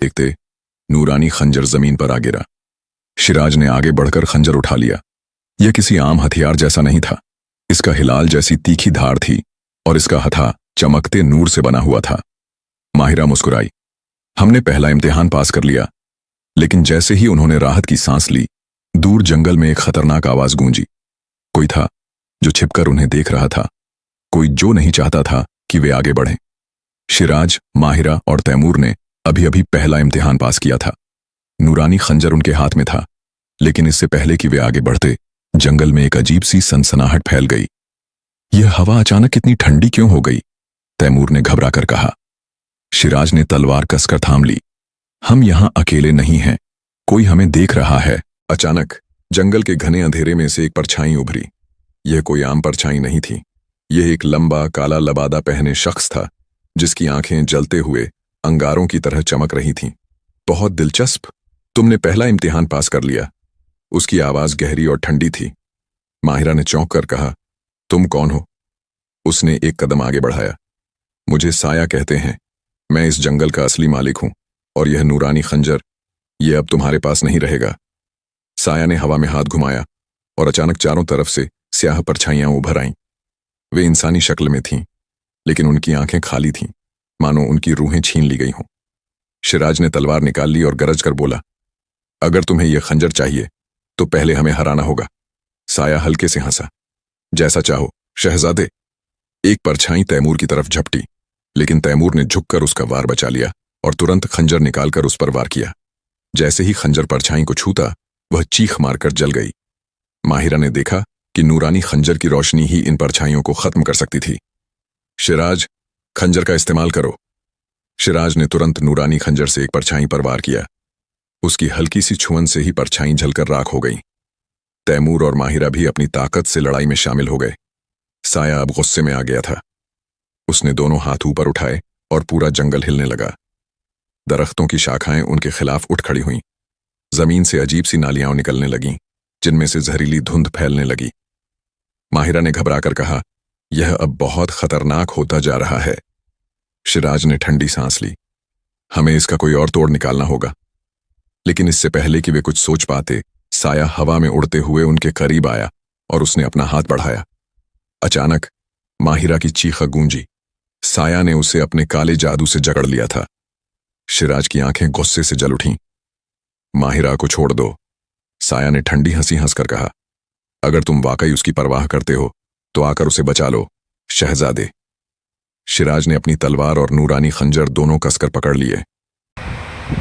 देखते नूरानी खंजर जमीन पर आ गिरा। शिराज ने आगे बढ़कर खंजर उठा लिया। यह किसी आम हथियार जैसा नहीं था। इसका हिलाल जैसी तीखी धार थी और इसका हथा चमकते नूर से बना हुआ था। माहिरा मुस्कुराई। हमने पहला इम्तिहान पास कर लिया। लेकिन जैसे ही उन्होंने राहत की सांस ली, दूर जंगल में एक खतरनाक आवाज गूंजी। कोई था जो छिपकर उन्हें देख रहा था, कोई जो नहीं चाहता था कि वे आगे बढ़ें। शिराज, माहिरा और तैमूर ने अभी अभी पहला इम्तिहान पास किया था। नूरानी खंजर उनके हाथ में था, लेकिन इससे पहले कि वे आगे बढ़ते, जंगल में एक अजीब सी सनसनाहट फैल गई। यह हवा अचानक इतनी ठंडी क्यों हो गई? तैमूर ने घबरा कर कहा। शिराज ने तलवार कसकर थाम ली। हम यहां अकेले नहीं हैं, कोई हमें देख रहा है। अचानक जंगल के घने अंधेरे में से एक परछाई उभरी। यह कोई आम परछाई नहीं थी। यह एक लंबा काला लबादा पहने शख्स था, जिसकी आंखें जलते हुए अंगारों की तरह चमक रही थीं। बहुत दिलचस्प, तुमने पहला इम्तिहान पास कर लिया। उसकी आवाज गहरी और ठंडी थी। माहिरा ने चौंक कर कहा, तुम कौन हो? उसने एक कदम आगे बढ़ाया। मुझे साया कहते हैं। मैं इस जंगल का असली मालिक हूं, और यह नूरानी खंजर, यह अब तुम्हारे पास नहीं रहेगा। साया ने हवा में हाथ घुमाया और अचानक चारों तरफ से स्याह परछाइयां उभर आईं। वे इंसानी शक्ल में थीं, लेकिन उनकी आंखें खाली थीं, मानो उनकी रूहें छीन ली गई हों। शिराज ने तलवार निकाल ली और गरज कर बोला, अगर तुम्हें यह खंजर चाहिए तो पहले हमें हराना होगा। साया हल्के से हंसा। जैसा चाहो शहजादे। एक परछाई तैमूर की तरफ झपटी, लेकिन तैमूर ने झुककर उसका वार बचा लिया और तुरंत खंजर निकालकर उस पर वार किया। जैसे ही खंजर परछाई को छूता, वह चीख मारकर जल गई। माहिरा ने देखा कि नूरानी खंजर की रोशनी ही इन परछाइयों को खत्म कर सकती थी। शिराज, खंजर का इस्तेमाल करो। शिराज ने तुरंत नूरानी खंजर से एक परछाई पर वार किया। उसकी हल्की सी छुअन से ही परछाई जलकर राख हो गई। तैमूर और माहिरा भी अपनी ताकत से लड़ाई में शामिल हो गए। साया अब गुस्से में आ गया था। उसने दोनों हाथ ऊपर उठाए और पूरा जंगल हिलने लगा। दरख्तों की शाखाएं उनके खिलाफ उठ खड़ी हुईं। जमीन से अजीब सी नालियां निकलने लगीं, जिनमें से जहरीली धुंध फैलने लगी। माहिरा ने घबराकर कहा, यह अब बहुत खतरनाक होता जा रहा है। शिराज ने ठंडी सांस ली। हमें इसका कोई और तोड़ निकालना होगा। लेकिन इससे पहले कि वे कुछ सोच पाते, साया हवा में उड़ते हुए उनके करीब आया और उसने अपना हाथ बढ़ाया। अचानक माहिरा की चीख गूंजी। साया ने उसे अपने काले जादू से जकड़ लिया था। शिराज की आंखें गुस्से से जल उठीं। माहिरा को छोड़ दो। साया ने ठंडी हंसी हंसकर कहा, अगर तुम वाकई उसकी परवाह करते हो तो आकर उसे बचा लो, शहजादे। शिराज ने अपनी तलवार और नूरानी खंजर दोनों कसकर पकड़ लिए।